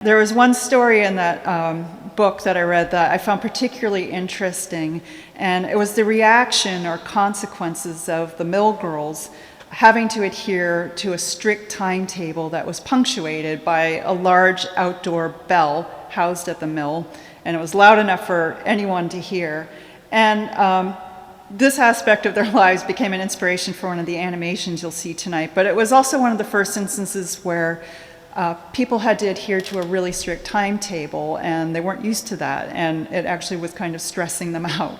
There was one story in that book that I read that I found particularly interesting, and it was the reaction or consequences of the mill girls having to adhere to a strict timetable that was punctuated by a large outdoor bell housed at the mill, and it was loud enough for anyone to hear. And this aspect of their lives became an inspiration for one of the animations you'll see tonight, but it was also one of the first instances where people had to adhere to a really strict timetable, and they weren't used to that, and it actually was kind of stressing them out.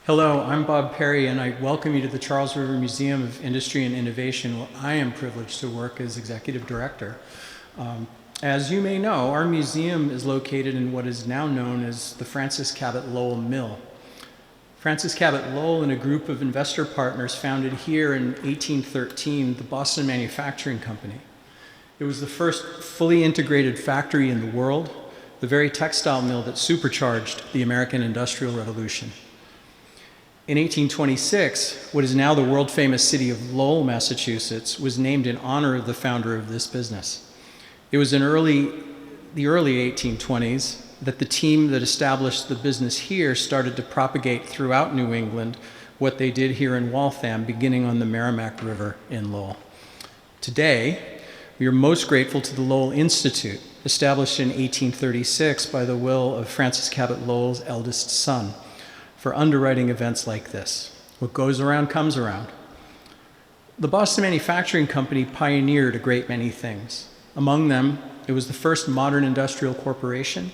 Hello, I'm Bob Perry, and I welcome you to the Charles River Museum of Industry and Innovation, where I am privileged to work as executive director. As you may know, our museum is located in what is now known as the Francis Cabot Lowell Mill. Francis Cabot Lowell and a group of investor partners founded here in 1813 the Boston Manufacturing Company. It was the first fully integrated factory in the world, the very textile mill that supercharged the American Industrial Revolution. In 1826, what is now the world-famous city of Lowell, Massachusetts, was named in honor of the founder of this business. It was in the early 1820s that the team that established the business here started to propagate throughout New England what they did here in Waltham, beginning on the Merrimack River in Lowell. Today, we are most grateful to the Lowell Institute, established in 1836 by the will of Francis Cabot Lowell's eldest son, for underwriting events like this. What goes around comes around. The Boston Manufacturing Company pioneered a great many things. Among them, it was the first modern industrial corporation.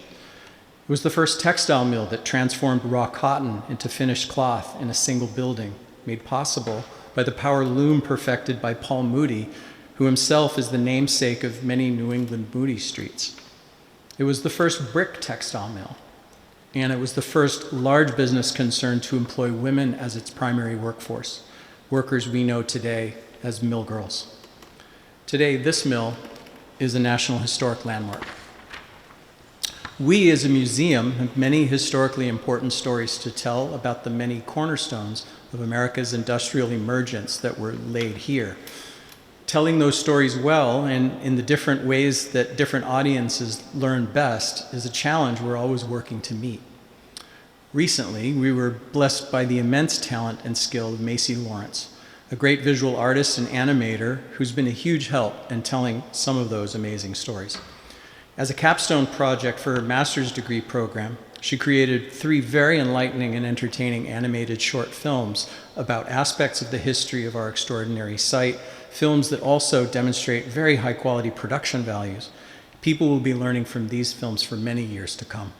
It was the first textile mill that transformed raw cotton into finished cloth in a single building, made possible by the power loom perfected by Paul Moody, who himself is the namesake of many New England Moody streets. It was the first brick textile mill, and it was the first large business concern to employ women as its primary workforce, workers we know today as mill girls. Today, this mill is a National Historic Landmark. We as a museum have many historically important stories to tell about the many cornerstones of America's industrial emergence that were laid here. Telling those stories well and in the different ways that different audiences learn best is a challenge we're always working to meet. Recently, we were blessed by the immense talent and skill of Macy Lawrence, a great visual artist and animator who's been a huge help in telling some of those amazing stories. As a capstone project for her master's degree program, she created 3 very enlightening and entertaining animated short films about aspects of the history of our extraordinary site, films that also demonstrate very high quality production values. People will be learning from these films for many years to come.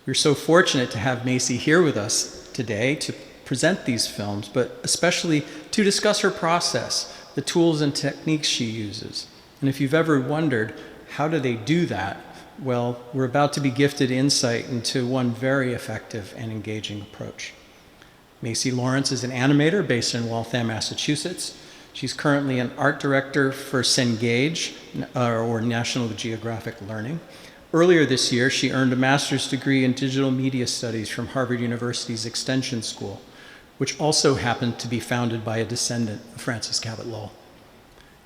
We're so fortunate to have Macy here with us today to present these films, but especially to discuss her process, the tools and techniques she uses. And if you've ever wondered, how do they do that? Well, we're about to be gifted insight into one very effective and engaging approach. Macy Lawrence is an animator based in Waltham, Massachusetts. She's currently an art director for Cengage, or National Geographic Learning. Earlier this year, she earned a master's degree in digital media studies from Harvard University's Extension School, which also happened to be founded by a descendant of Francis Cabot Lowell.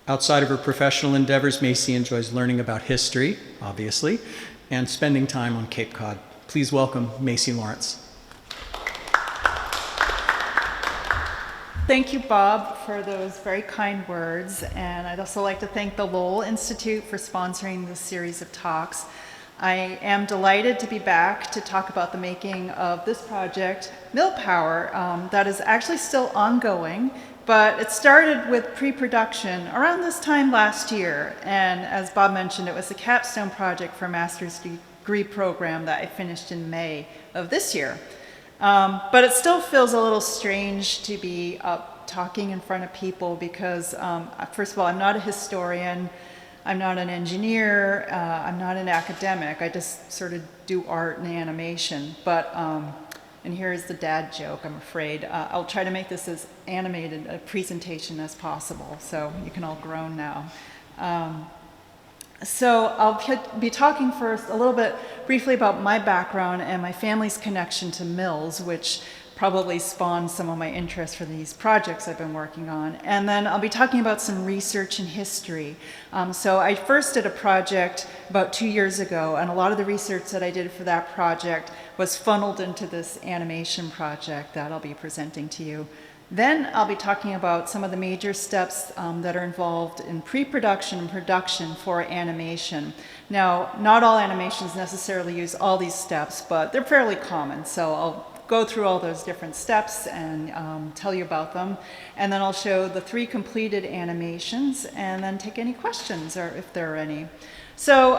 Outside of her professional endeavors, Macy enjoys learning about history, obviously, and spending time on Cape Cod. Please welcome Macy Lawrence. Thank you, Bob, for those very kind words, and I'd also like to thank the Lowell Institute for sponsoring this series of talks. I am delighted to be back to talk about the making of this project, Millpower, that is actually still ongoing, but it started with pre-production around this time last year, and as Bob mentioned, it was a capstone project for a master's degree program that I finished in May of this year. But it still feels a little strange to be up talking in front of people because, first of all, I'm not a historian, I'm not an engineer, I'm not an academic, I just sort of do art and animation. But, and here's the dad joke, I'm afraid. I'll try to make this as animated a presentation as possible, so you can all groan now. So I'll be talking first a little bit briefly about my background and my family's connection to mills, which probably spawned some of my interest for these projects I've been working on. And then I'll be talking about some research and history. So I first did a project about 2 years ago, and a lot of the research that I did for that project was funneled into this animation project that I'll be presenting to you. Then I'll be talking about some of the major steps that are involved in pre-production and production for animation. Now, not all animations necessarily use all these steps, but they're fairly common. So I'll go through all those different steps and tell you about them. And then I'll show the 3 completed animations and then take any questions, or if there are any. So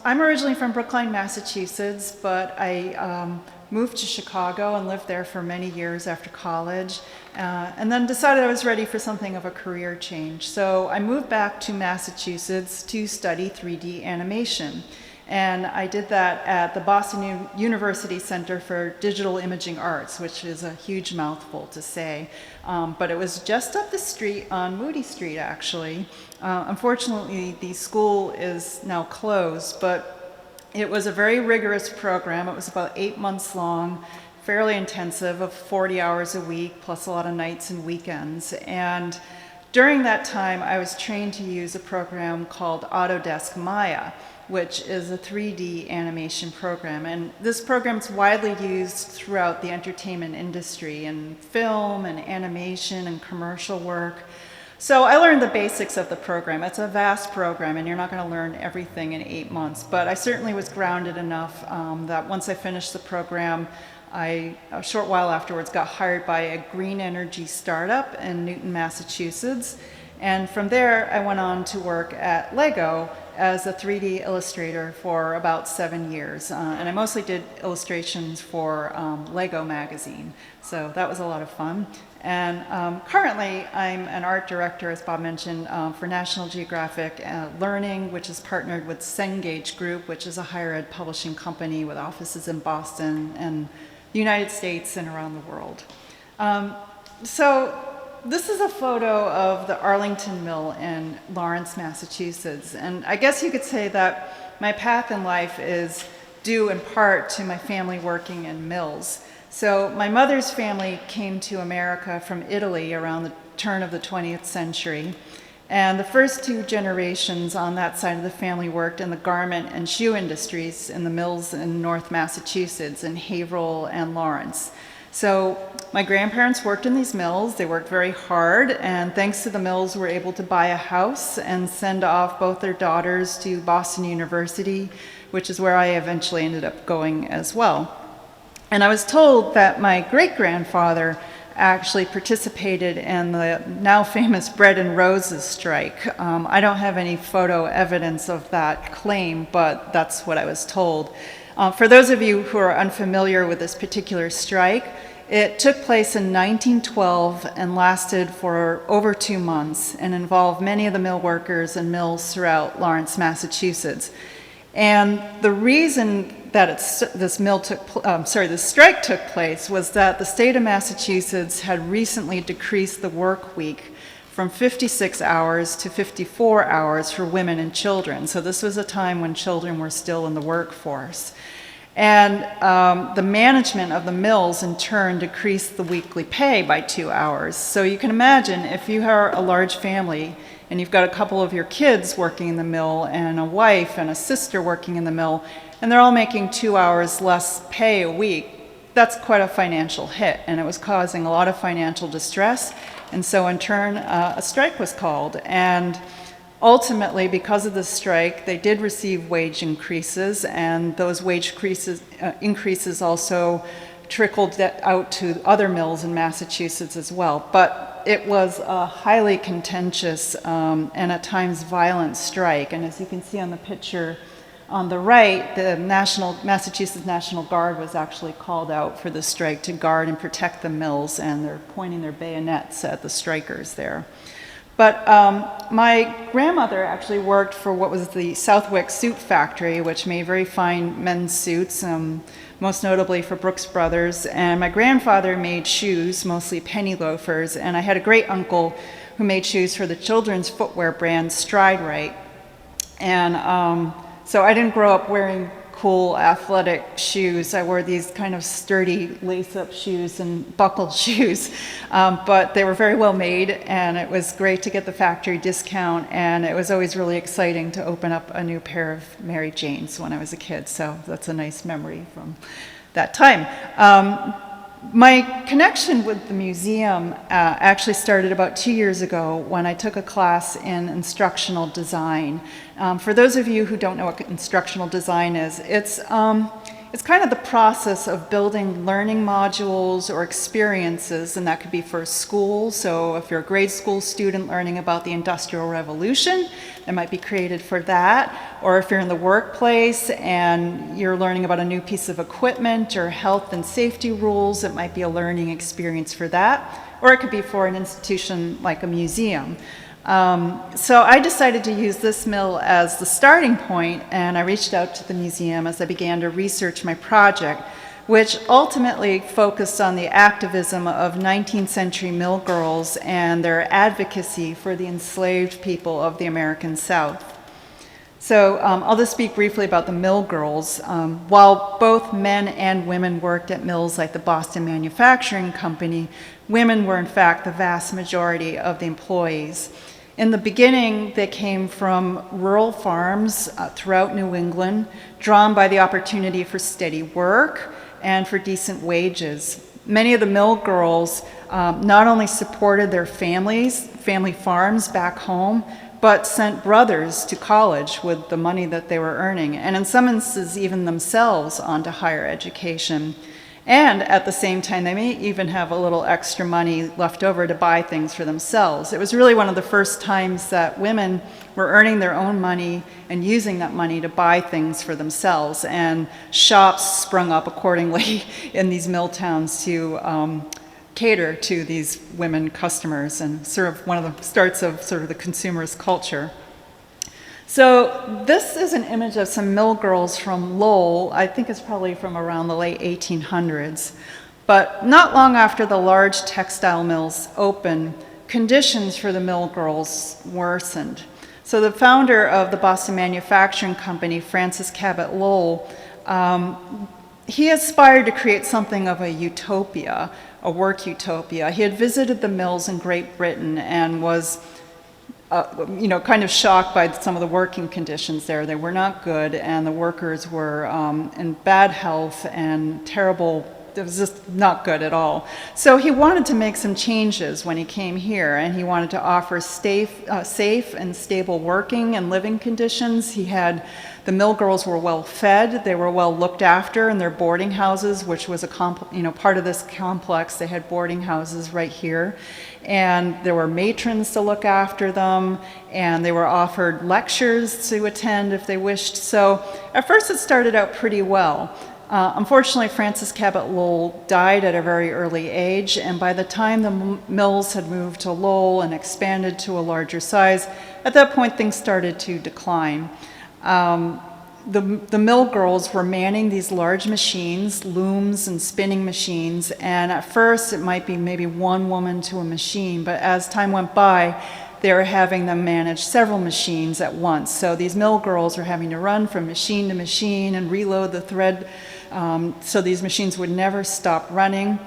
I'm originally from Brookline, Massachusetts, but I moved to Chicago and lived there for many years after college, and then decided I was ready for something of a career change. So I moved back to Massachusetts to study 3D animation. And I did that at the Boston University Center for Digital Imaging Arts, which is a huge mouthful to say. But it was just up the street on Moody Street, actually. Unfortunately, the school is now closed, but it was a very rigorous program. It was about 8 months long, fairly intensive, of 40 hours a week, plus a lot of nights and weekends. And during that time, I was trained to use a program called Autodesk Maya, which is a 3D animation program. And this program is widely used throughout the entertainment industry in film and animation and commercial work. So I learned the basics of the program. It's a vast program, and you're not going to learn everything in 8 months. But I certainly was grounded enough that once I finished the program, a short while afterwards, got hired by a green energy startup in Newton, Massachusetts. And from there, I went on to work at Lego as a 3D illustrator for about 7 years. And I mostly did illustrations for Lego magazine. So that was a lot of fun. And currently, I'm an art director, as Bob mentioned, for National Geographic Learning, which is partnered with Cengage Group, which is a higher ed publishing company with offices in Boston and the United States and around the world. So this is a photo of the Arlington Mill in Lawrence, Massachusetts. And I guess you could say that my path in life is due in part to my family working in mills. So my mother's family came to America from Italy around the turn of the 20th century. And the first 2 generations on that side of the family worked in the garment and shoe industries in the mills in North Massachusetts, in Haverhill and Lawrence. So my grandparents worked in these mills. They worked very hard, and thanks to the mills, were able to buy a house and send off both their daughters to Boston University, which is where I eventually ended up going as well. And I was told that my great-grandfather actually participated in the now famous Bread and Roses strike. I don't have any photo evidence of that claim, but that's what I was told. For those of you who are unfamiliar with this particular strike, it took place in 1912 and lasted for over 2 months and involved many of the mill workers and mills throughout Lawrence, Massachusetts. And the reason that this strike took place was that the state of Massachusetts had recently decreased the work week from 56 hours to 54 hours for women and children. So this was a time when children were still in the workforce. And the management of the mills, in turn, decreased the weekly pay by 2 hours. So you can imagine, if you are a large family and you've got a couple of your kids working in the mill and a wife and a sister working in the mill, and they're all making 2 hours less pay a week, that's quite a financial hit, and it was causing a lot of financial distress. And so in turn, a strike was called. And ultimately, because of the strike, they did receive wage increases, and those wage increases also trickled out to other mills in Massachusetts as well. But it was a highly contentious and at times violent strike. And as you can see on the picture on the right, the Massachusetts National Guard was actually called out for the strike to guard and protect the mills, and they're pointing their bayonets at the strikers there. But my grandmother actually worked for what was the Southwick Suit Factory, which made very fine men's suits, most notably for Brooks Brothers. And my grandfather made shoes, mostly penny loafers. And I had a great uncle who made shoes for the children's footwear brand Stride Right. And so I didn't grow up wearing cool athletic shoes. I wore these kind of sturdy lace-up shoes and buckle shoes, but they were very well made, and it was great to get the factory discount, and it was always really exciting to open up a new pair of Mary Janes when I was a kid, so that's a nice memory from that time. My connection with the museum actually started about 2 years ago when I took a class in instructional design. For those of you who don't know what instructional design is, it's kind of the process of building learning modules or experiences, and that could be for school. So if you're a grade school student learning about the Industrial Revolution, it might be created for that. Or if you're in the workplace and you're learning about a new piece of equipment or health and safety rules, it might be a learning experience for that. Or it could be for an institution like a museum. So I decided to use this mill as the starting point, and I reached out to the museum as I began to research my project, which ultimately focused on the activism of 19th century mill girls and their advocacy for the enslaved people of the American South. So I'll just speak briefly about the mill girls. While both men and women worked at mills like the Boston Manufacturing Company, women were in fact the vast majority of the employees. In the beginning, they came from rural farms throughout New England, drawn by the opportunity for steady work and for decent wages. Many of the mill girls not only supported their family farms back home, but sent brothers to college with the money that they were earning, and in some instances even themselves onto higher education. And at the same time, they may even have a little extra money left over to buy things for themselves. It was really one of the first times that women were earning their own money and using that money to buy things for themselves. And shops sprung up accordingly in these mill towns to cater to these women customers, and sort of one of the starts of sort of the consumerist culture. So this is an image of some mill girls from Lowell. I think it's probably from around the late 1800s. But not long after the large textile mills opened, conditions for the mill girls worsened. So the founder of the Boston Manufacturing Company, Francis Cabot Lowell, he aspired to create something of a utopia, a work utopia. He had visited the mills in Great Britain and was kind of shocked by some of the working conditions there. They were not good, and the workers were in bad health and terrible. It was just not good at all. So he wanted to make some changes when he came here, and he wanted to offer safe and stable working and living conditions. The mill girls were well fed, they were well looked after in their boarding houses, which was part of this complex. They had boarding houses right here, and there were matrons to look after them, and they were offered lectures to attend if they wished. So at first it started out pretty well. Unfortunately, Francis Cabot Lowell died at a very early age, and by the time the mills had moved to Lowell and expanded to a larger size, at that point things started to decline. The mill girls were manning these large machines, looms and spinning machines, and at first it might be maybe one woman to a machine, but as time went by, they were having them manage several machines at once. So these mill girls were having to run from machine to machine and reload the thread, so these machines would never stop running.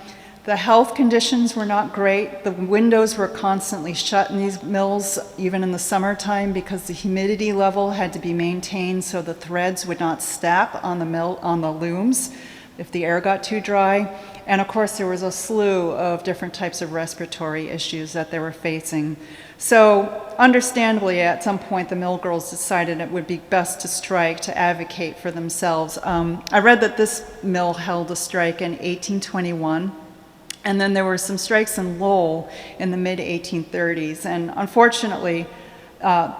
The health conditions were not great. The windows were constantly shut in these mills, even in the summertime, because the humidity level had to be maintained so the threads would not snap on the looms if the air got too dry. And of course, there was a slew of different types of respiratory issues that they were facing. So understandably, at some point, the mill girls decided it would be best to strike to advocate for themselves. I read that this mill held a strike in 1821. And then there were some strikes in Lowell in the mid-1830s. And unfortunately,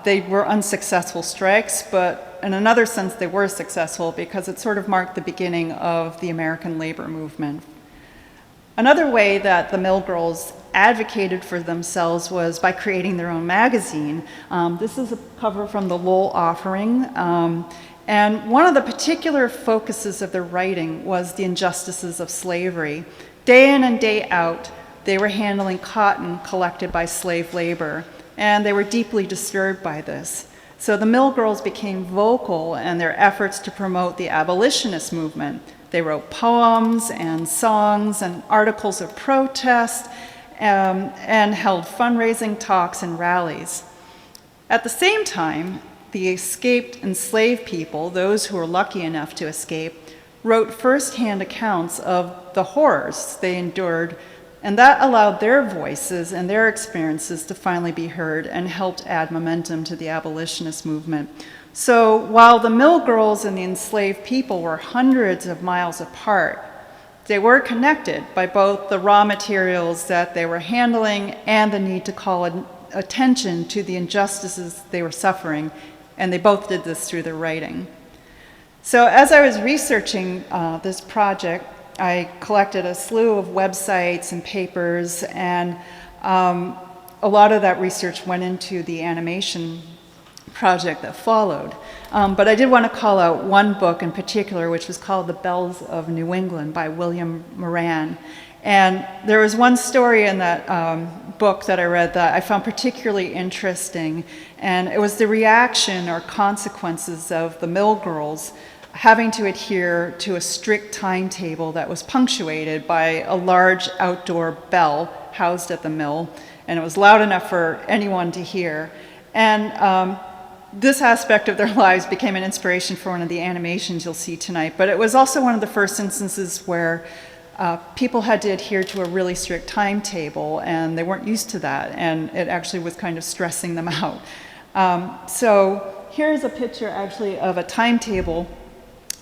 they were unsuccessful strikes, but in another sense, they were successful because it sort of marked the beginning of the American labor movement. Another way that the mill girls advocated for themselves was by creating their own magazine. This is a cover from the Lowell Offering. And one of the particular focuses of their writing was the injustices of slavery. Day in and day out, they were handling cotton collected by slave labor, and they were deeply disturbed by this. So the Mill Girls became vocal in their efforts to promote the abolitionist movement. They wrote poems and songs and articles of protest and held fundraising talks and rallies. At the same time, the escaped enslaved people, those who were lucky enough to escape, wrote firsthand accounts of the horrors they endured, and that allowed their voices and their experiences to finally be heard and helped add momentum to the abolitionist movement. So while the Mill Girls and the enslaved people were hundreds of miles apart, they were connected by both the raw materials that they were handling and the need to call attention to the injustices they were suffering, and they both did this through their writing. So as I was researching this project, I collected a slew of websites and papers, and a lot of that research went into the animation project that followed. But I did want to call out one book in particular, which was called The Bells of New England by William Moran. And there was one story in that book that I read that I found particularly interesting, and it was the reaction or consequences of the Mill Girls having to adhere to a strict timetable that was punctuated by a large outdoor bell housed at the mill, and it was loud enough for anyone to hear. And this aspect of their lives became an inspiration for one of the animations you'll see tonight, but it was also one of the first instances where people had to adhere to a really strict timetable, and they weren't used to that, and it actually was kind of stressing them out. So here's a picture actually of a timetable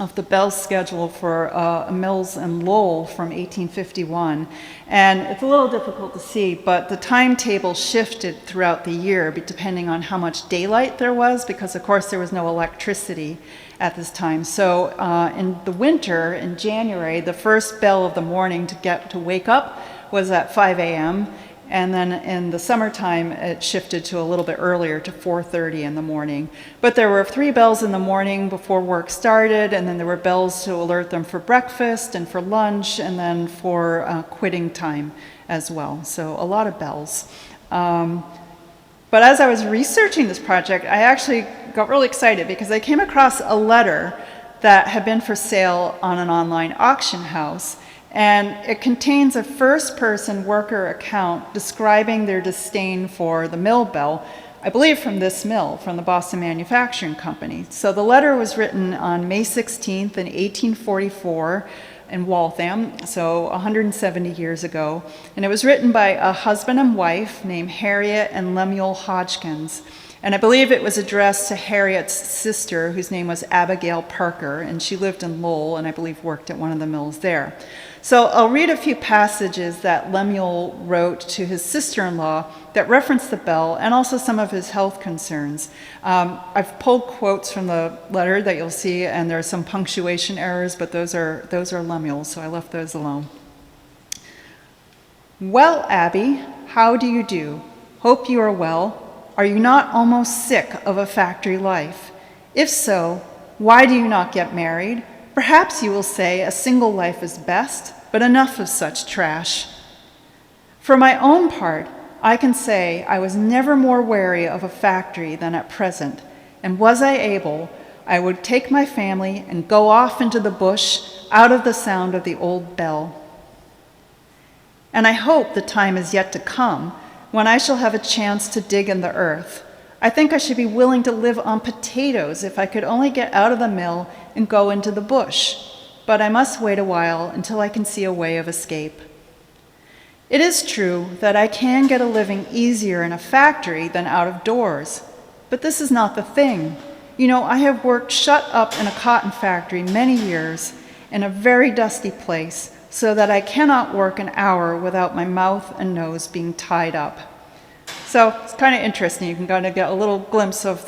of the bell schedule for Mills and Lowell from 1851. And it's a little difficult to see, but the timetable shifted throughout the year depending on how much daylight there was, because of course there was no electricity at this time. So in the winter, in January, the first bell of the morning to wake up was at 5 a.m. And then in the summertime, it shifted to a little bit earlier, to 4:30 in the morning. But there were 3 bells in the morning before work started, and then there were bells to alert them for breakfast and for lunch, and then for quitting time as well. So a lot of bells. But as I was researching this project, I actually got really excited because I came across a letter that had been for sale on an online auction house. And it contains a first-person worker account describing their disdain for the mill bell, I believe from this mill, from the Boston Manufacturing Company. So the letter was written on May 16th in 1844 in Waltham, so 170 years ago. And it was written by a husband and wife named Harriet and Lemuel Hodgkins. And I believe it was addressed to Harriet's sister, whose name was Abigail Parker, and she lived in Lowell and I believe worked at one of the mills there. So I'll read a few passages that Lemuel wrote to his sister-in-law that reference the bell and also some of his health concerns. I've pulled quotes from the letter that you'll see, and there are some punctuation errors, but those are Lemuel's, so I left those alone. Well, Abby, how do you do? Hope you are well. Are you not almost sick of a factory life? If so, why do you not get married? Perhaps you will say a single life is best, but enough of such trash. For my own part, I can say I was never more weary of a factory than at present, and was I able, I would take my family and go off into the bush out of the sound of the old bell. And I hope the time is yet to come when I shall have a chance to dig in the earth. I think I should be willing to live on potatoes if I could only get out of the mill and go into the bush, but I must wait a while until I can see a way of escape. It is true that I can get a living easier in a factory than out of doors, but this is not the thing. You know, I have worked shut up in a cotton factory many years in a very dusty place, so that I cannot work an hour without my mouth and nose being tied up. So it's kind of interesting. You can kind of get a little glimpse of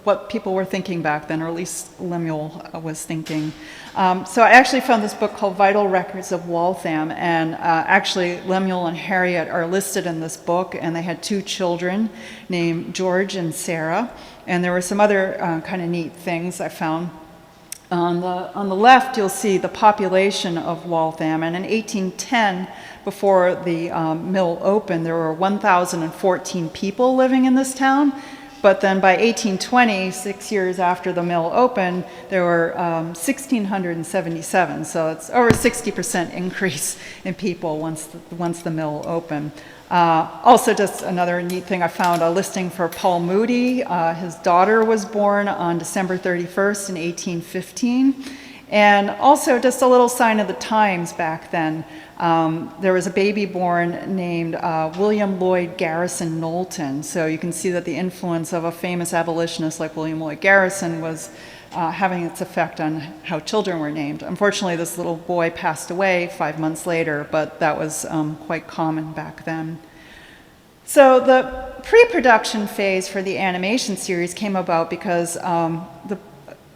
what people were thinking back then, or at least Lemuel was thinking. So I actually found this book called Vital Records of Waltham, and actually Lemuel and Harriet are listed in this book, and they had 2 children named George and Sarah, and there were some other kind of neat things I found. On the left, you'll see the population of Waltham, and in 1810, before the mill opened, there were 1,014 people living in this town, But then by 1820, 6 years after the mill opened, there were 1,677. So it's over a 60% increase in people once the mill opened. Also, just another neat thing, I found a listing for Paul Moody. His daughter was born on December 31st in 1815. And also just a little sign of the times back then. There was a baby born named William Lloyd Garrison Knowlton. So you can see that the influence of a famous abolitionist like William Lloyd Garrison was having its effect on how children were named. Unfortunately, this little boy passed away 5 months later, but that was quite common back then. So the pre-production phase for the animation series came about because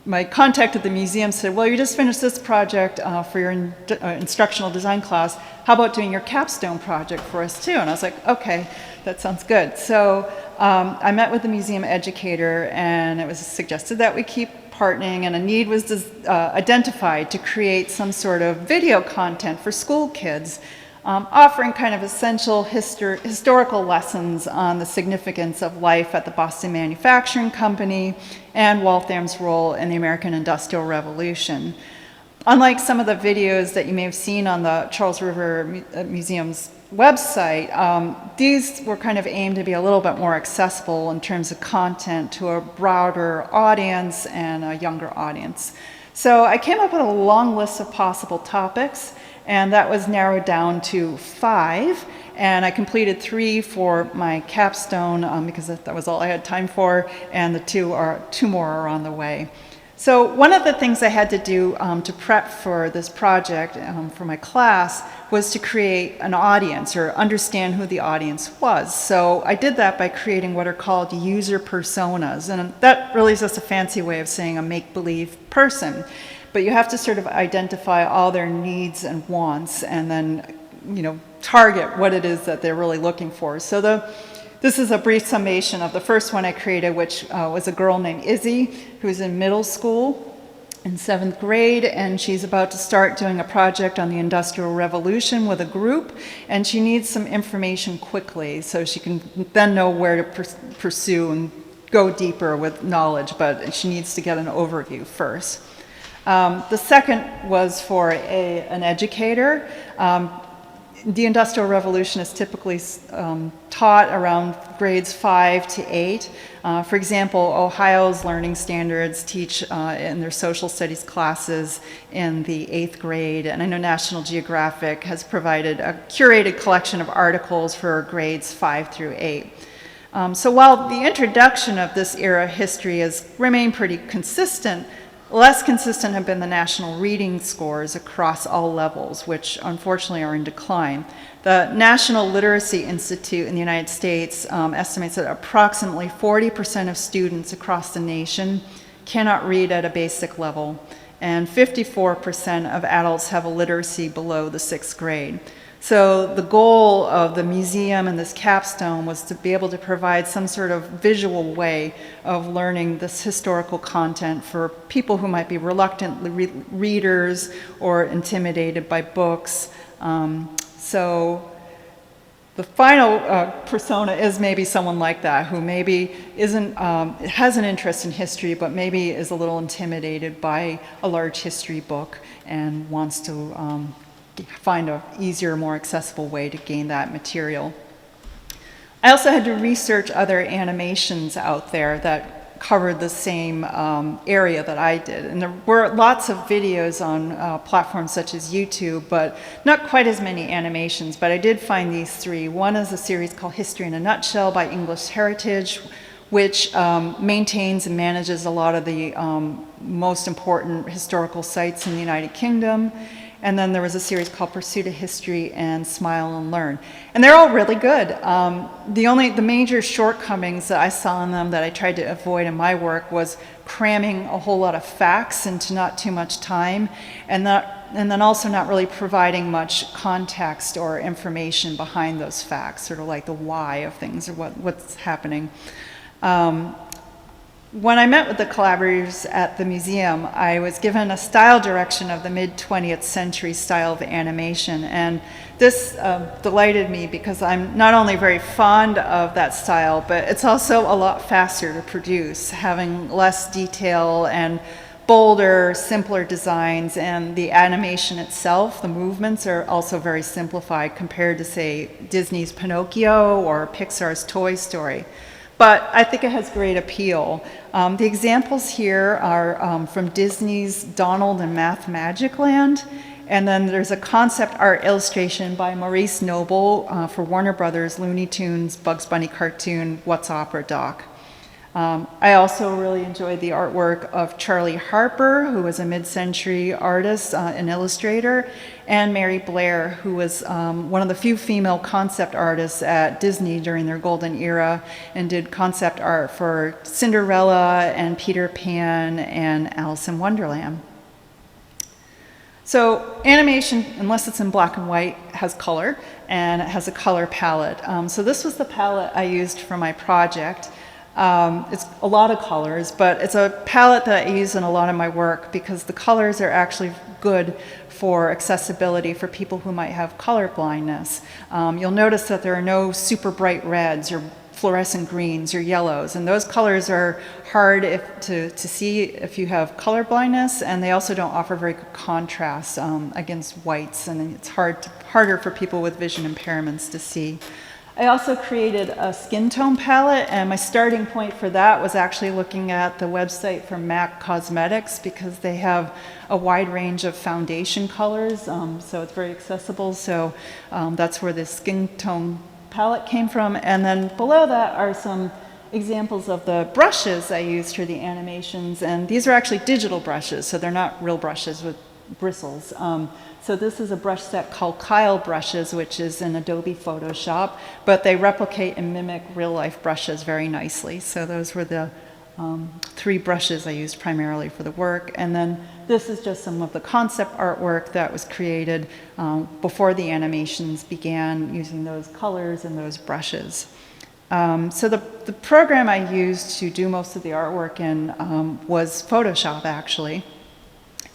my contact at the museum said, well, you just finished this project for your instructional design class. How about doing your capstone project for us too? And I was like, okay, that sounds good. So I met with the museum educator, and it was suggested that we keep partnering, and a need was identified to create some sort of video content for school kids, offering kind of essential historical lessons on the significance of life at the Boston Manufacturing Company and Waltham's role in the American Industrial Revolution. Unlike some of the videos that you may have seen on the Charles River Museum's website, these were kind of aimed to be a little bit more accessible in terms of content to a broader audience and a younger audience. So I came up with a long list of possible topics, and that was narrowed down to 5, and I completed 3 for my capstone because that was all I had time for, and the 2 more are on the way. So one of the things I had to do to prep for this project for my class was to create an audience or understand who the audience was. So I did that by creating what are called user personas, and that really is just a fancy way of saying a make-believe person. But you have to sort of identify all their needs and wants, and then, target what it is that they're really looking for. So this is a brief summation of the first one I created, which was a girl named Izzy, who's in middle school in 7th grade, and she's about to start doing a project on the Industrial Revolution with a group, and she needs some information quickly so she can then know where to pursue and go deeper with knowledge, but she needs to get an overview first. The second was for an educator. The Industrial Revolution is typically taught around grades 5 to 8. For example, Ohio's learning standards teach in their social studies classes in the 8th grade, and I know National Geographic has provided a curated collection of articles for grades 5 through 8. So while the introduction of this era history has remained pretty consistent, less consistent have been the national reading scores across all levels, which unfortunately are in decline. The National Literacy Institute in the United States estimates that approximately 40% of students across the nation cannot read at a basic level, and 54% of adults have a literacy below the 6th grade. So the goal of the museum and this capstone was to be able to provide some sort of visual way of learning this historical content for people who might be reluctant readers or intimidated by books. So the final persona is maybe someone like that, who maybe has an interest in history, but maybe is a little intimidated by a large history book and wants to find an easier, more accessible way to gain that material. I also had to research other animations out there that covered the same area that I did. And there were lots of videos on platforms such as YouTube, but not quite as many animations. But I did find these 3. One is a series called History in a Nutshell by English Heritage, which maintains and manages a lot of the most important historical sites in the United Kingdom. And then there was a series called Pursuit of History and Smile and Learn. And they're all really good. The major shortcomings that I saw in them that I tried to avoid in my work was cramming a whole lot of facts into not too much time, and then also not really providing much context or information behind those facts, sort of like the why of things or what's happening. When I met with the collaborators at the museum, I was given a style direction of the mid-20th century style of animation, and this delighted me because I'm not only very fond of that style, but it's also a lot faster to produce, having less detail and bolder, simpler designs, and the animation itself, the movements are also very simplified compared to, say, Disney's Pinocchio or Pixar's Toy Story. But I think it has great appeal. The examples here are from Disney's Donald and Math Magic Land, and then there's a concept art illustration by Maurice Noble for Warner Brothers Looney Tunes Bugs Bunny cartoon What's Opera Doc. I also really enjoyed the artwork of Charlie Harper, who was a mid-century artist and illustrator, and Mary Blair, who was one of the few female concept artists at Disney during their golden era and did concept art for Cinderella and Peter Pan and Alice in Wonderland. So animation, unless it's in black and white, has color, and it has a color palette. So this was the palette I used for my project. It's a lot of colors, but it's a palette that I use in a lot of my work because the colors are actually good for accessibility for people who might have color blindness. You'll notice that there are no super bright reds or fluorescent greens or yellows, and those colors are hard to see if you have color blindness, and they also don't offer very good contrast against whites, and it's harder for people with vision impairments to see. I also created a skin tone palette, and my starting point for that was actually looking at the website from MAC Cosmetics because they have a wide range of foundation colors, so it's very accessible. So that's where the skin tone palette came from. And then below that are some examples of the brushes I used for the animations, and these are actually digital brushes, so they're not real brushes with bristles. So this is a brush set called Kyle brushes, which is in Adobe Photoshop, but they replicate and mimic real-life brushes very nicely. So those were the 3 brushes I used primarily for the work. And then this is just some of the concept artwork that was created before the animations began using those colors and those brushes. So the program I used to do most of the artwork in was Photoshop, actually.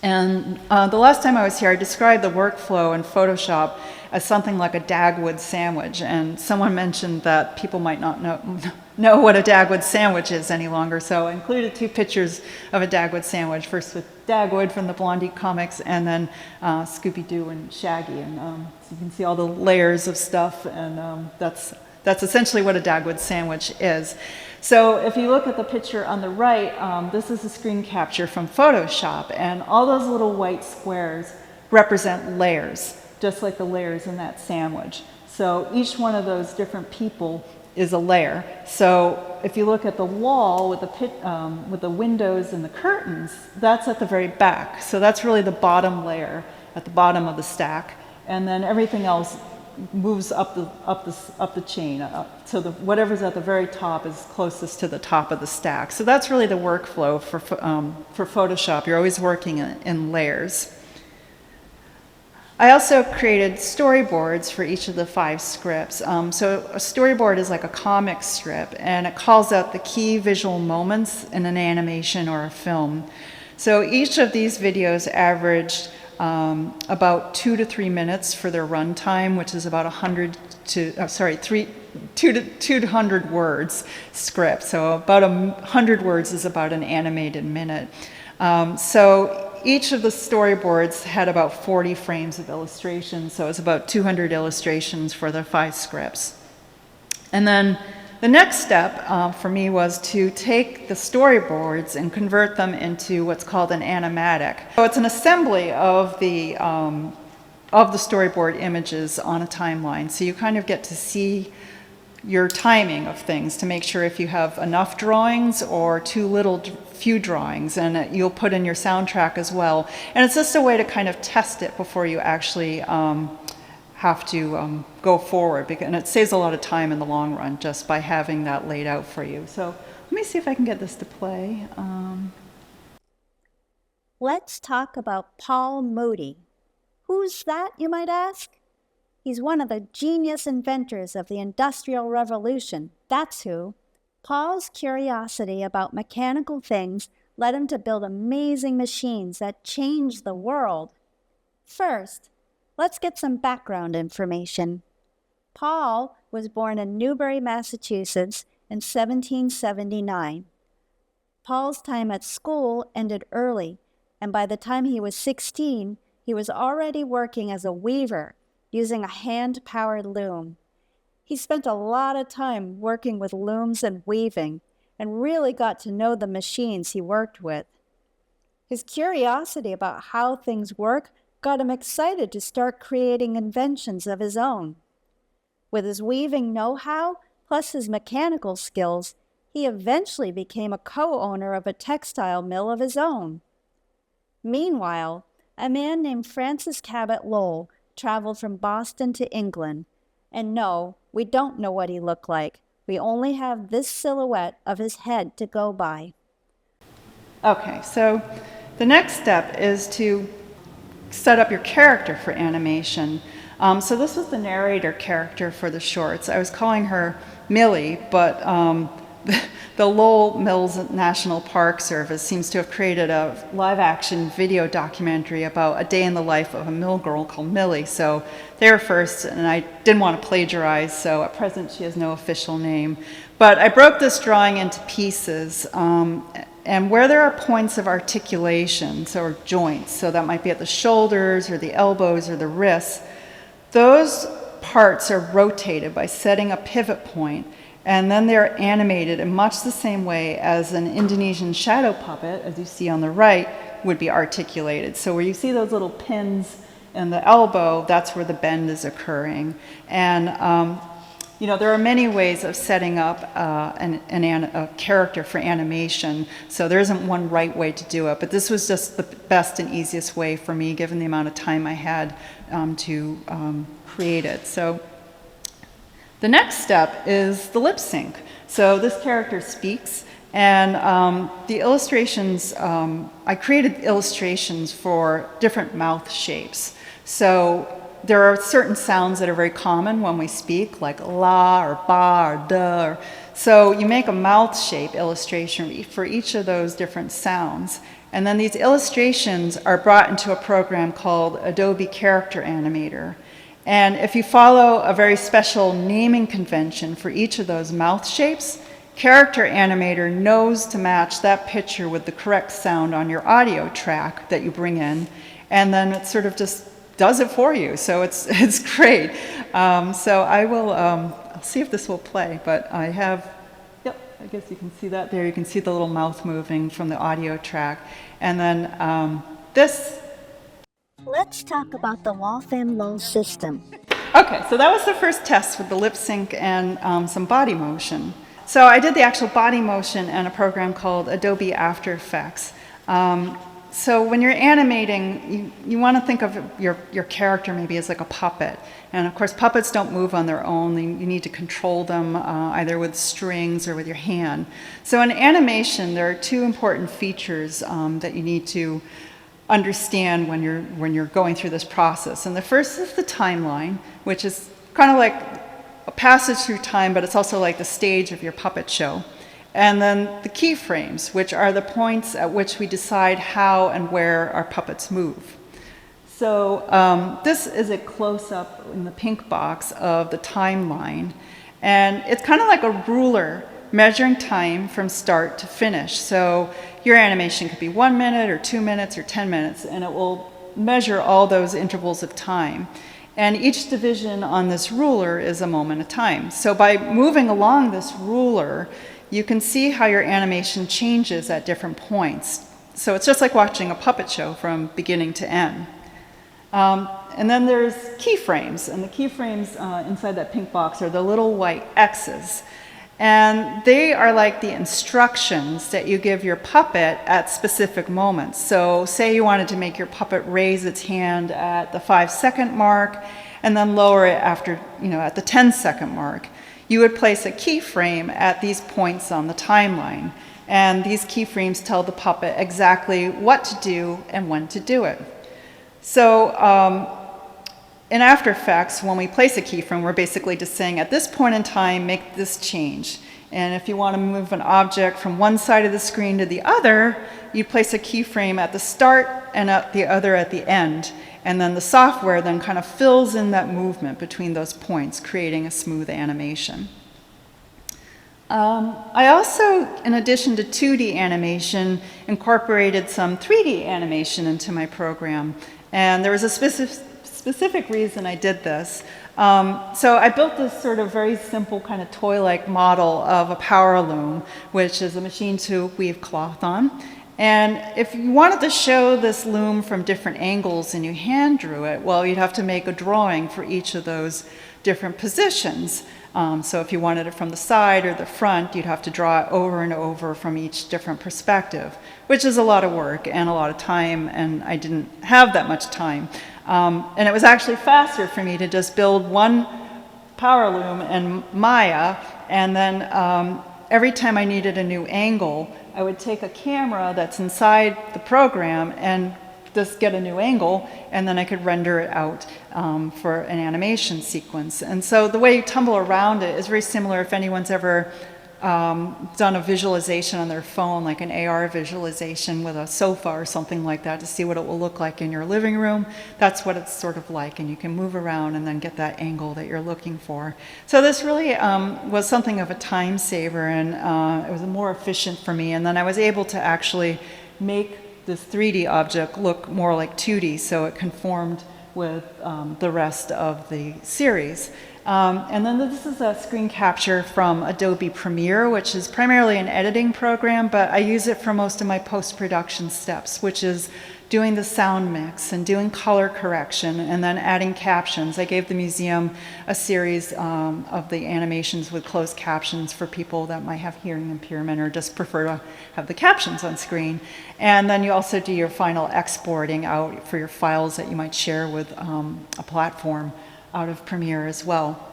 And the last time I was here, I described the workflow in Photoshop as something like a Dagwood sandwich. And someone mentioned that people might not know what a Dagwood sandwich is any longer. So I included 2 pictures of a Dagwood sandwich, first with Dagwood from the Blondie comics, and then Scooby-Doo and Shaggy. And so you can see all the layers of stuff, and that's essentially what a Dagwood sandwich is. So if you look at the picture on the right, this is a screen capture from Photoshop, and all those little white squares represent layers, just like the layers in that sandwich. So each one of those different people is a layer. So if you look at the wall with the windows and the curtains, that's at the very back. So that's really the bottom layer at the bottom of the stack, and then everything else moves up the chain. So whatever's at the very top is closest to the top of the stack. So that's really the workflow for Photoshop. You're always working in layers. I also created storyboards for each of the 5 scripts. So a storyboard is like a comic strip, and it calls out the key visual moments in an animation or a film. So each of these videos averaged about 2 to 3 minutes for their runtime, which is about 2 to 100 words script. So about 100 words is about an animated minute. So each of the storyboards had about 40 frames of illustration, so it's about 200 illustrations for the 5 scripts. And then the next step for me was to take the storyboards and convert them into what's called an animatic. So it's an assembly of the storyboard images on a timeline. So you kind of get to see your timing of things to make sure if you have enough drawings or few drawings, and you'll put in your soundtrack as well. And it's just a way to kind of test it before you actually have to go forward, and it saves a lot of time in the long run just by having that laid out for you. So let me see if I can get this to play. Let's talk about Paul Moody. Who's that, you might ask? He's one of the genius inventors of the Industrial Revolution, that's who. Paul's curiosity about mechanical things led him to build amazing machines that changed the world. First, let's get some background information. Paul was born in Newbury, Massachusetts in 1779. Paul's time at school ended early, and by the time he was 16, he was already working as a weaver using a hand-powered loom. He spent a lot of time working with looms and weaving, and really got to know the machines he worked with. His curiosity about how things work got him excited to start creating inventions of his own. With his weaving know-how, plus his mechanical skills, he eventually became a co-owner of a textile mill of his own. Meanwhile, a man named Francis Cabot Lowell traveled from Boston to England. And no, we don't know what he looked like. We only have this silhouette of his head to go by. Okay, so the next step is to set up your character for animation. So this was the narrator character for the shorts. I was calling her Millie, but the Lowell Mills National Park Service seems to have created a live-action video documentary about a day in the life of a mill girl called Millie. So they were first, and I didn't want to plagiarize, so at present she has no official name. But I broke this drawing into pieces, and where there are points of articulation, or joints, so that might be at the shoulders or the elbows or the wrists, those parts are rotated by setting a pivot point, and then they're animated in much the same way as an Indonesian shadow puppet, as you see on the right, would be articulated. So where you see those little pins in the elbow, that's where the bend is occurring. And there are many ways of setting up a character for animation, so there isn't one right way to do it, but this was just the best and easiest way for me, given the amount of time I had to create it. So the next step is the lip sync. So this character speaks, and the illustrations, I created illustrations for different mouth shapes. So there are certain sounds that are very common when we speak, like la or ba or da. So you make a mouth shape illustration for each of those different sounds. And then these illustrations are brought into a program called Adobe Character Animator. And if you follow a very special naming convention for each of those mouth shapes, Character Animator knows to match that picture with the correct sound on your audio track that you bring in, and then it sort of just does it for you. So it's great. So I will, I'll see if this will play, but I have, yep, I guess you can see that there. You can see the little mouth moving from the audio track. And then this. Let's talk about the Waltham Low system. Okay, so that was the first test with the lip sync and some body motion. So I did the actual body motion in a program called Adobe After Effects. So when you're animating, you want to think of your character maybe as like a puppet. And of course, puppets don't move on their own. You need to control them either with strings or with your hand. So in animation, there are two important features that you need to understand when you're going through this process. And the first is the timeline, which is kind of like a passage through time, but it's also like the stage of your puppet show. And then the keyframes, which are the points at which we decide how and where our puppets move. So this is a close-up in the pink box of the timeline. And it's kind of like a ruler measuring time from start to finish. So your animation could be 1 minute or 2 minutes or 10 minutes, and it will measure all those intervals of time. And each division on this ruler is a moment of time. So by moving along this ruler, you can see how your animation changes at different points. So it's just like watching a puppet show from beginning to end. And then there's keyframes, and the keyframes inside that pink box are the little white X's. And they are like the instructions that you give your puppet at specific moments. So say you wanted to make your puppet raise its hand at the 5-second mark and then lower it after, at the 10-second mark. You would place a keyframe at these points on the timeline. And these keyframes tell the puppet exactly what to do and when to do it. So in After Effects, when we place a keyframe, we're basically just saying, at this point in time, make this change. And if you want to move an object from one side of the screen to the other, you place a keyframe at the start and at the other at the end. And then the software then kind of fills in that movement between those points, creating a smooth animation. I also, in addition to 2D animation, incorporated some 3D animation into my program. And there was a specific reason I did this. So I built this sort of very simple kind of toy-like model of a power loom, which is a machine to weave cloth on. And if you wanted to show this loom from different angles and you hand drew it, well, you'd have to make a drawing for each of those different positions. So if you wanted it from the side or the front, you'd have to draw it over and over from each different perspective, which is a lot of work and a lot of time, and I didn't have that much time. And it was actually faster for me to just build one power loom in Maya, and then every time I needed a new angle, I would take a camera that's inside the program and just get a new angle, and then I could render it out for an animation sequence. And so the way you tumble around it is very similar if anyone's ever done a visualization on their phone, like an AR visualization with a sofa or something like that, to see what it will look like in your living room. That's what it's sort of like, and you can move around and then get that angle that you're looking for. So this really was something of a time saver, and it was more efficient for me. And then I was able to actually make this 3D object look more like 2D, so it conformed with the rest of the series. And then this is a screen capture from Adobe Premiere, which is primarily an editing program, but I use it for most of my post-production steps, which is doing the sound mix and doing color correction and then adding captions. I gave the museum a series of the animations with closed captions for people that might have hearing impairment or just prefer to have the captions on screen. And then you also do your final exporting out for your files that you might share with a platform out of Premiere as well.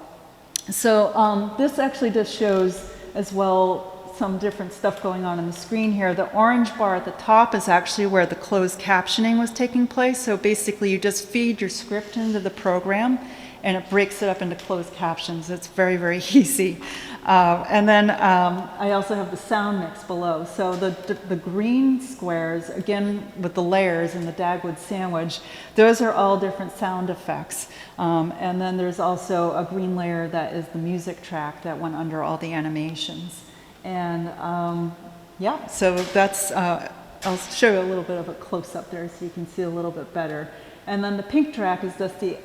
So this actually just shows as well some different stuff going on the screen here. The orange bar at the top is actually where the closed captioning was taking place. So basically you just feed your script into the program and it breaks it up into closed captions. It's very, very easy. And then I also have the sound mix below. So the green squares, again with the layers and the Dagwood sandwich, those are all different sound effects. And then there's also a green layer that is the music track that went under all the animations. And yeah, so that's, I'll show you a little bit of a close-up there so you can see a little bit better. And then the pink track is just the,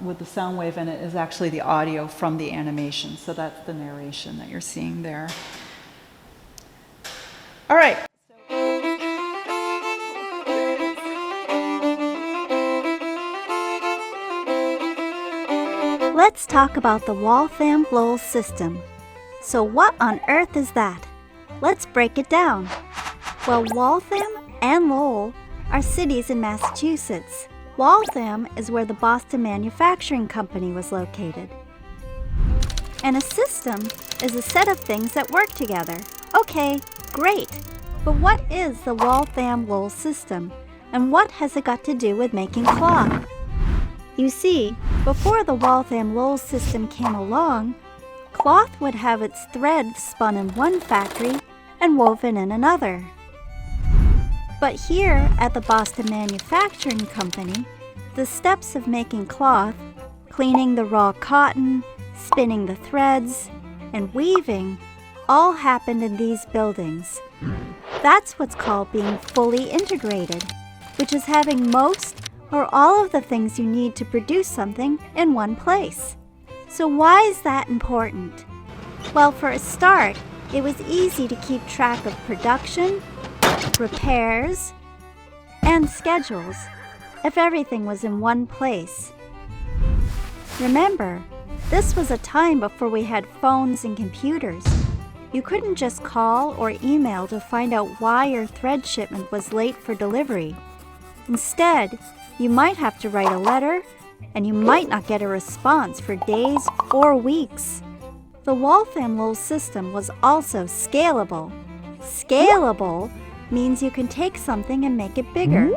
with the sound wave in it, is actually the audio from the animation. So that's the narration that you're seeing there. All right. Let's talk about the Waltham Lowell system. So what on earth is that? Let's break it down. Well, Waltham and Lowell are cities in Massachusetts. Waltham is where the Boston Manufacturing Company was located. And a system is a set of things that work together. Okay, great. But what is the Waltham Lowell system, and what has it got to do with making cloth? You see, before the Waltham Lowell system came along, cloth would have its thread spun in one factory and woven in another. But here at the Boston Manufacturing Company, the steps of making cloth, cleaning the raw cotton, spinning the threads, and weaving all happened in these buildings. That's what's called being fully integrated, which is having most or all of the things you need to produce something in one place. So why is that important? Well, for a start, it was easy to keep track of production, repairs, and schedules if everything was in one place. Remember, this was a time before we had phones and computers. You couldn't just call or email to find out why your thread shipment was late for delivery. Instead, you might have to write a letter, and you might not get a response for days or weeks. The Waltham Lowell system was also scalable. Scalable means you can take something and make it bigger.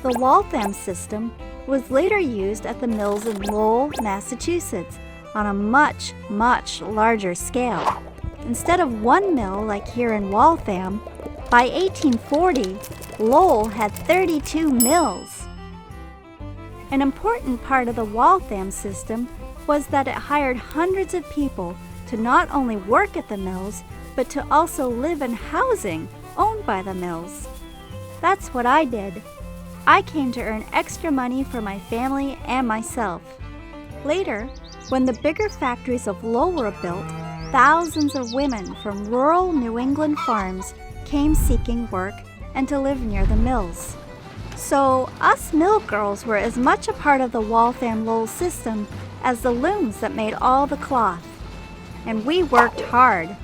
The Waltham system was later used at the mills in Lowell, Massachusetts, on a much, much larger scale. Instead of one mill like here in Waltham, by 1840, Lowell had 32 mills. An important part of the Waltham system was that it hired hundreds of people to not only work at the mills, but to also live in housing owned by the mills. That's what I did. I came to earn extra money for my family and myself. Later, when the bigger factories of Lowell were built, thousands of women from rural New England farms came seeking work and to live near the mills. So us mill girls were as much a part of the Waltham-Lowell system as the looms that made all the cloth. And we worked hard,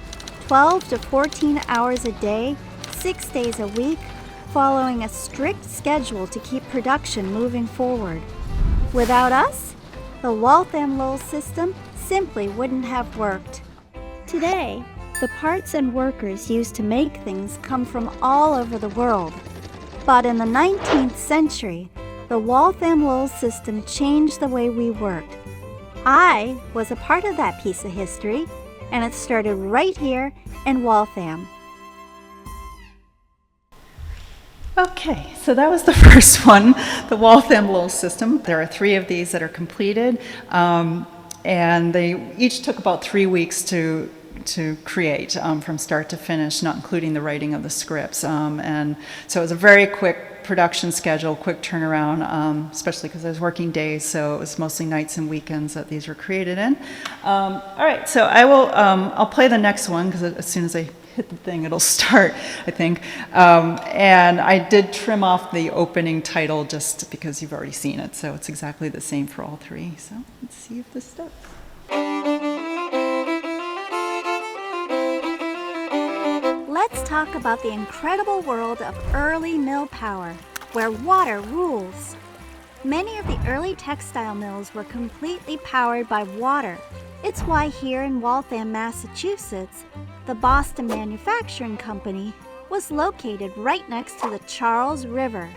12 to 14 hours a day, 6 days a week, following a strict schedule to keep production moving forward. Without us, the Waltham-Lowell system simply wouldn't have worked. Today, the parts and workers used to make things come from all over the world. But in the 19th century, the Waltham-Lowell system changed the way we worked. I was a part of that piece of history, and it started right here in Waltham. Okay, so that was the first one, the Waltham-Lowell system. There are 3 of these that are completed, and they each took about 3 weeks to create from start to finish, not including the writing of the scripts. And so it was a very quick production schedule, quick turnaround, especially because I was working days, so it was mostly nights and weekends that these were created in. All right, so I'll play the next one because as soon as I hit the thing, it'll start, I think. And I did trim off the opening title just because you've already seen it, so it's exactly the same for all 3. So let's see if this starts. Let's talk about the incredible world of early Millpower, where water rules. Many of the early textile mills were completely powered by water. It's why here in Waltham, Massachusetts, the Boston Manufacturing Company was located right next to the Charles River.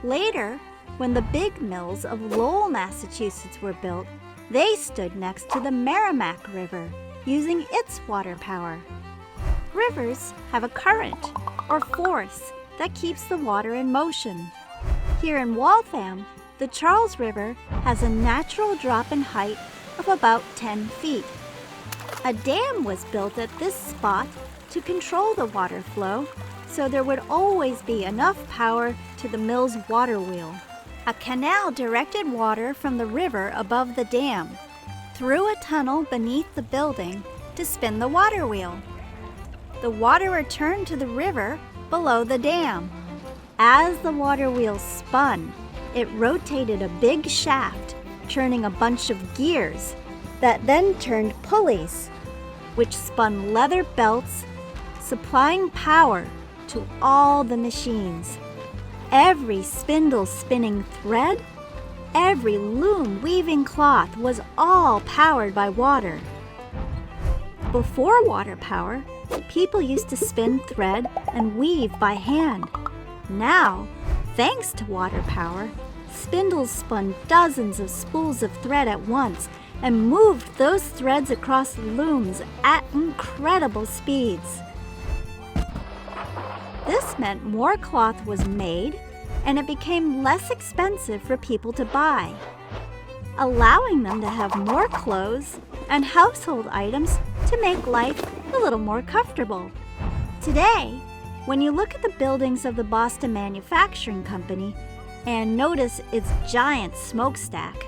Later, when the big mills of Lowell, Massachusetts were built, they stood next to the Merrimack River, using its water power. Rivers have a current, or force, that keeps the water in motion. Here in Waltham, the Charles River has a natural drop in height of about 10 feet. A dam was built at this spot to control the water flow, so there would always be enough power to the mill's water wheel. A canal directed water from the river above the dam through a tunnel beneath the building to spin the water wheel. The water returned to the river below the dam. As the water wheel spun, it rotated a big shaft, turning a bunch of gears that then turned pulleys, which spun leather belts, supplying power to all the machines. Every spindle spinning thread, every loom weaving cloth was all powered by water. Before water power, people used to spin thread and weave by hand. Now, thanks to water power, spindles spun dozens of spools of thread at once and moved those threads across looms at incredible speeds. This meant more cloth was made, and it became less expensive for people to buy, allowing them to have more clothes and household items to make life a little more comfortable. Today, when you look at the buildings of the Boston Manufacturing Company and notice its giant smokestack,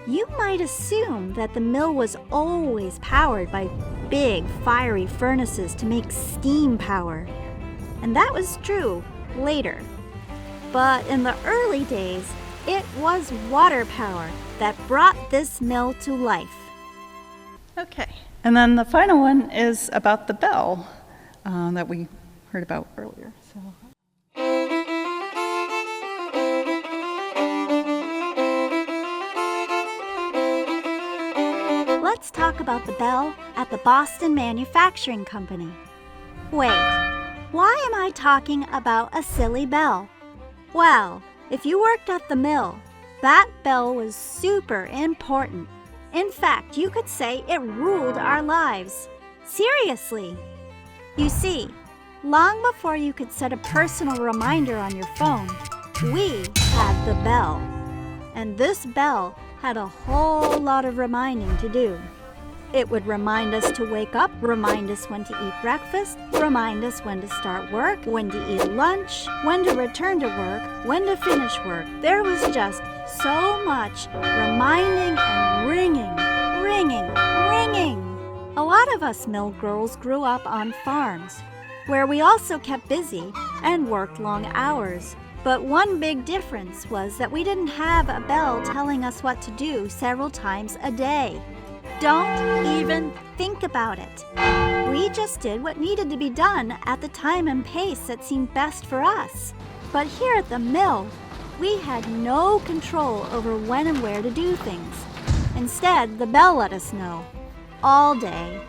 you might assume that the mill was always powered by big, fiery furnaces to make steam power. And that was true later. But in the early days, it was water power that brought this mill to life. Okay, and then the final one is about the bell that we heard about earlier. So. Let's talk about the bell at the Boston Manufacturing Company. Wait, why am I talking about a silly bell? Well, if you worked at the mill, that bell was super important. In fact, you could say it ruled our lives. Seriously. You see, long before you could set a personal reminder on your phone, we had the bell. And this bell had a whole lot of reminding to do. It would remind us to wake up, remind us when to eat breakfast, remind us when to start work, when to eat lunch, when to return to work, when to finish work. There was just so much reminding and ringing, ringing, ringing. A lot of us mill girls grew up on farms, where we also kept busy and worked long hours. But one big difference was that we didn't have a bell telling us what to do several times a day. Don't even think about it. We just did what needed to be done at the time and pace that seemed best for us. But here at the mill, we had no control over when and where to do things. Instead, the bell let us know. All day,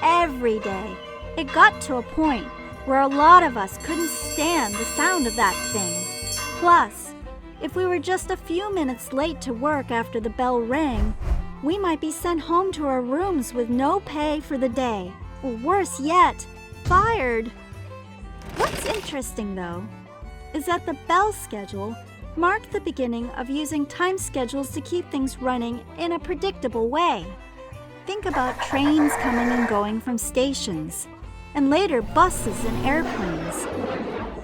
every day. It got to a point where a lot of us couldn't stand the sound of that thing. Plus, if we were just a few minutes late to work after the bell rang, we might be sent home to our rooms with no pay for the day. Or worse yet, fired. What's interesting, though, is that the bell schedule marked the beginning of using time schedules to keep things running in a predictable way. Think about trains coming and going from stations, and later buses and airplanes.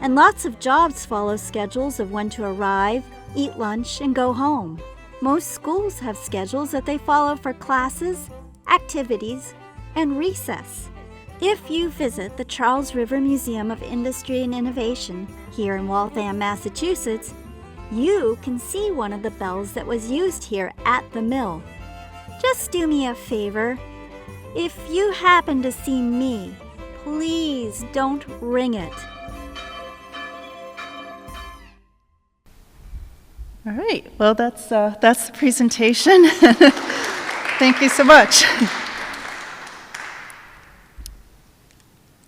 And lots of jobs follow schedules of when to arrive, eat lunch, and go home. Most schools have schedules that they follow for classes, activities, and recess. If you visit the Charles River Museum of Industry and Innovation here in Waltham, Massachusetts, you can see one of the bells that was used here at the mill. Just do me a favor. If you happen to see me, please don't ring it. All right, well, that's the presentation. Thank you so much.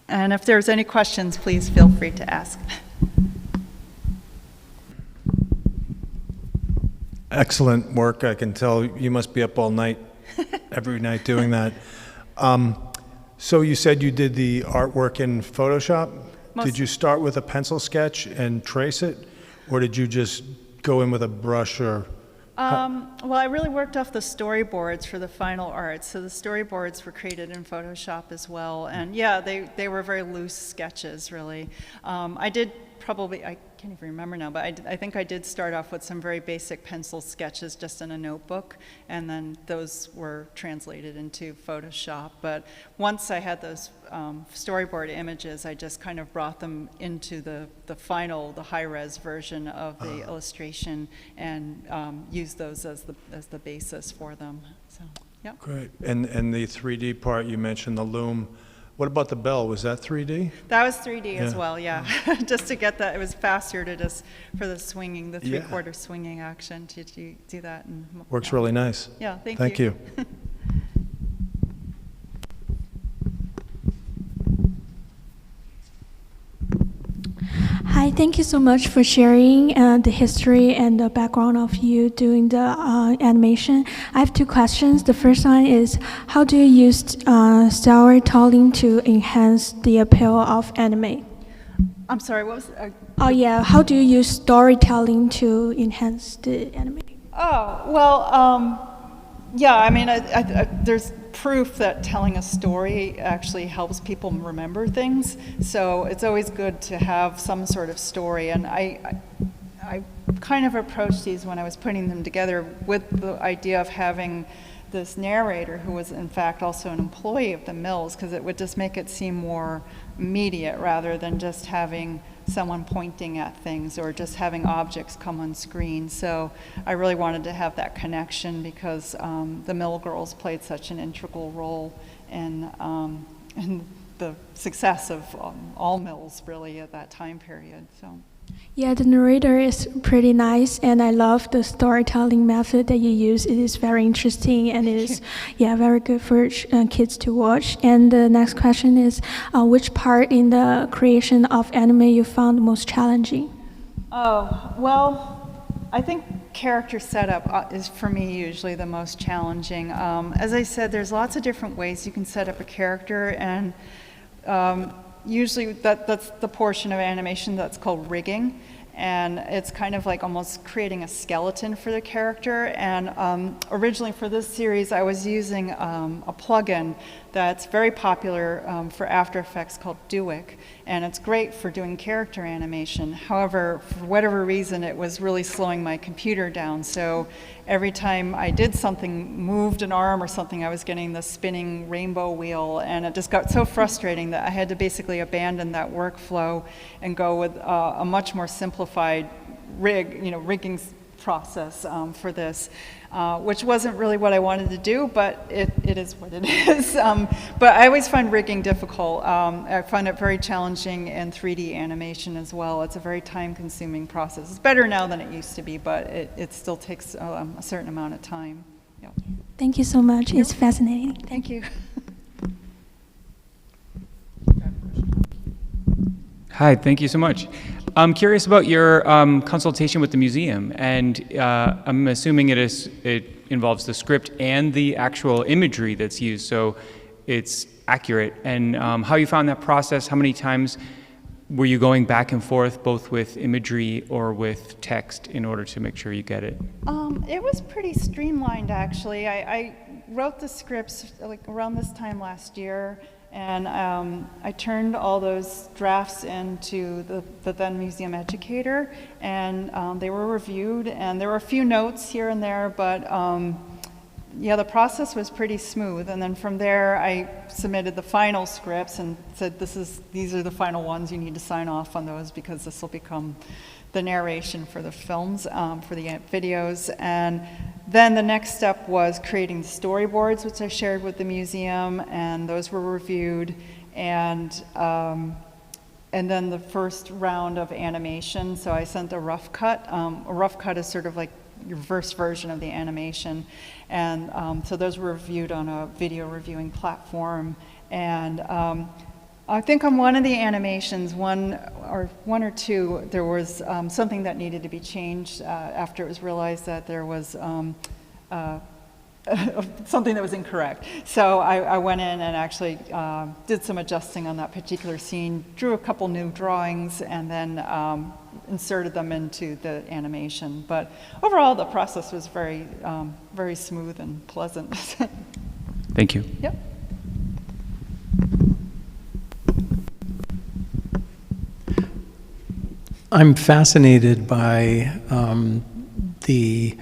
And if there's any questions, please feel free to ask. Excellent work. I can tell you must be up all night, every night doing that. So you said you did the artwork in Photoshop? Did you start with a pencil sketch and trace it? Or did you just go in with a brush or? Well, I really worked off the storyboards for the final art. So the storyboards were created in Photoshop as well. And yeah, they were very loose sketches, really. I did probably, I can't even remember now, but I think I did start off with some very basic pencil sketches just in a notebook, and then those were translated into Photoshop. But once I had those storyboard images, I just kind of brought them into the final, the high-res version of the illustration, and used those as the basis for them. So, yeah. Great. And the 3D part, you mentioned the loom. What about the bell? Was that 3D? That was 3D as well, yeah. Just to get that, it was faster to just, for the swinging, the three-quarter swinging action, to do that. And, works really nice. Yeah, thank you. Hi, thank you so much for sharing the history and the background of you doing the animation. I have two questions. The first one is, how do you use storytelling to enhance the appeal of anime? I'm sorry, what was Oh yeah, how do you use storytelling to enhance the anime? Oh, well, yeah, I mean, there's proof that telling a story actually helps people remember things. So it's always good to have some sort of story. And I kind of approached these when I was putting them together with the idea of having this narrator who was in fact also an employee of the mills, because it would just make it seem more immediate rather than just having someone pointing at things or just having objects come on screen. So I really wanted to have that connection because the mill girls played such an integral role in the success of all mills really at that time period. So. Yeah, the narrator is pretty nice, and I love the storytelling method that you use. It is very interesting, and it is, very good for kids to watch. And the next question is, which part in the creation of anime you found most challenging? Oh, well, I think character setup is for me usually the most challenging. As I said, there's lots of different ways you can set up a character, and usually that's the portion of animation that's called rigging. And it's kind of like almost creating a skeleton for the character. And originally for this series, I was using a plugin that's very popular for After Effects called Duick, and it's great for doing character animation. However, for whatever reason, it was really slowing my computer down. So every time I did something, moved an arm or something, I was getting the spinning rainbow wheel, and it just got so frustrating that I had to basically abandon that workflow and go with a much more simplified rigging process for this, which wasn't really what I wanted to do, but it is what it is. But I always find rigging difficult. I find it very challenging in 3D animation as well. It's a very time-consuming process. It's better now than it used to be, but it still takes a certain amount of time. Yeah. Thank you so much. It's fascinating. Thank you. Hi, thank you so much. I'm curious about your consultation with the museum, and I'm assuming it involves the script and the actual imagery that's used, so it's accurate. And how you found that process? How many times were you going back and forth, both with imagery or with text, in order to make sure you get it? It was pretty streamlined, actually. I wrote the scripts like around this time last year. And I turned all those drafts into the then museum educator, and they were reviewed, and there were a few notes here and there, but yeah, the process was pretty smooth. And then from there, I submitted the final scripts and said, these are the final ones. You need to sign off on those because this will become the narration for the films, for the videos. And then the next step was creating the storyboards, which I shared with the museum, and those were reviewed. And then the first round of animation, so I sent a rough cut. A rough cut is sort of like your first version of the animation. And so those were reviewed on a video reviewing platform. And I think on one of the animations, one or two, there was something that needed to be changed after it was realized that there was something that was incorrect. So I went in and actually did some adjusting on that particular scene, drew a couple new drawings, and then inserted them into the animation. But overall, the process was very, very smooth and pleasant. Thank you. Yep. I'm fascinated by the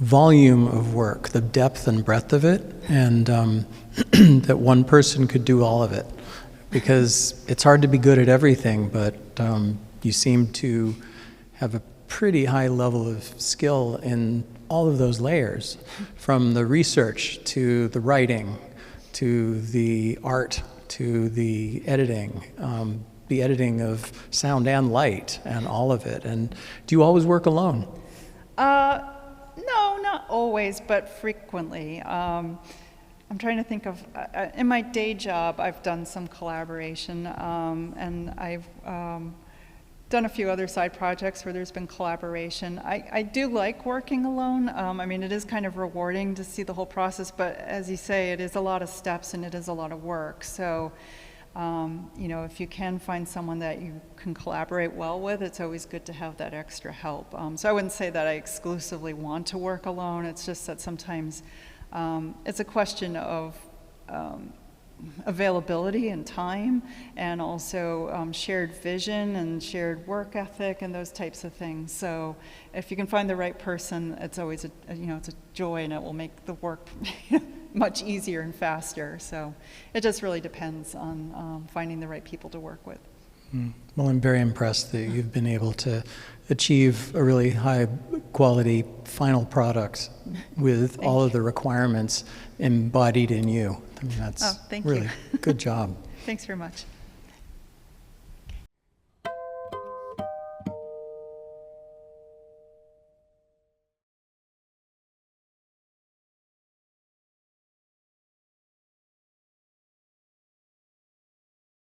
volume of work, the depth and breadth of it, and that one person could do all of it. Because it's hard to be good at everything, but you seem to have a pretty high level of skill in all of those layers, from the research to the writing, to the art, to the editing of sound and light, and all of it. And do you always work alone? No, not always, but frequently. I'm trying to think of, in my day job, I've done some collaboration, and I've done a few other side projects where there's been collaboration. I do like working alone. I mean, it is kind of rewarding to see the whole process, but as you say, it is a lot of steps and it is a lot of work. So, you know, if you can find someone that you can collaborate well with, it's always good to have that extra help. So I wouldn't say that I exclusively want to work alone. It's just that sometimes it's a question of availability and time, and also shared vision and shared work ethic and those types of things. So if you can find the right person, it's always it's a joy, and it will make the work much easier and faster. So it just really depends on finding the right people to work with. Well, I'm very impressed that you've been able to achieve a really high quality final product with all of the requirements embodied in you. I mean, that's really good job. Thanks very much.